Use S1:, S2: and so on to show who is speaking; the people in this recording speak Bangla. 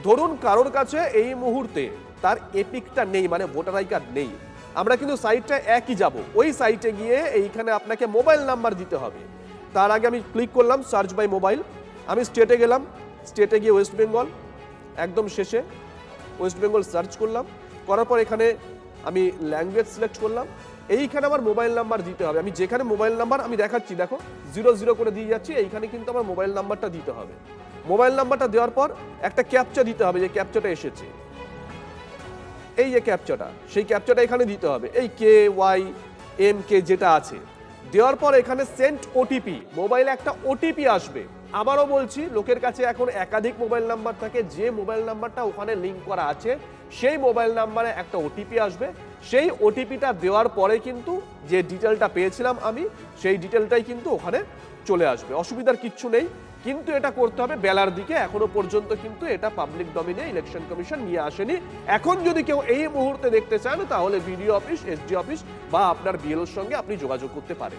S1: ধরুন কারোর কাছে এই মুহূর্তে তার এপিকটা নেই, মানে ভোটার আই কার্ড নেই, আমরা কিন্তু সাইটটা একই যাব, ওই সাইটে গিয়ে এইখানে আপনাকে মোবাইল নাম্বার দিতে হবে। তার আগে আমি ক্লিক করলাম সার্চ বাই মোবাইল, আমি স্টেটে গেলাম, স্টেটে গিয়ে ওয়েস্ট বেঙ্গল, একদম শেষে ওয়েস্ট বেঙ্গল সার্চ করলাম, করার পর এখানে আমি ল্যাঙ্গুয়েজ সিলেক্ট করলাম, এইখানে আমার মোবাইল নাম্বার দিতে হবে। আমি যেখানে মোবাইল নাম্বার আমি দেখাচ্ছি, দেখো 00 করে দিয়ে যাচ্ছি, এইখানে কিন্তু আমার মোবাইল নাম্বারটা দিতে হবে। মোবাইল নাম্বারটা দেওয়ার পর একটা ক্যাপচা দিতে হবে, যে ক্যাপচাটা এসেছে, এই যে ক্যাপচাটা, সেই ক্যাপচাটা এখানে দিতে হবে, এই KYMK যেটা আছে, দেওয়ার পর এখানে সেন্ড ওটিপি, মোবাইলে একটা ওটিপি আসবে। আবারও বলছি, লোকের কাছে এখন একাধিক মোবাইল নাম্বার থাকে, যে মোবাইল নাম্বারটা ওখানে লিঙ্ক করা আছে সেই মোবাইল নাম্বারে একটা ওটিপি আসবে। সেই ওটিপিটা দেওয়ার পরে কিন্তু যে ডিটেলটা পেয়েছিলাম আমি, সেই ডিটেলটাই কিন্তু ওখানে চলে আসবে, অসুবিধার কিচ্ছু নেই। কিন্তু এটা করতে হবে বেলার দিকে, এখনো পর্যন্ত কিন্তু এটা পাবলিক ডোমেইনে ইলেকশন কমিশন নিয়ে আসেনি। এখন যদি কেউ এই মুহূর্তে দেখতে চান তাহলে বিডিও অফিস, এসডি অফিস বা আপনার বিএলওর সঙ্গে আপনি যোগাযোগ করতে পারেন।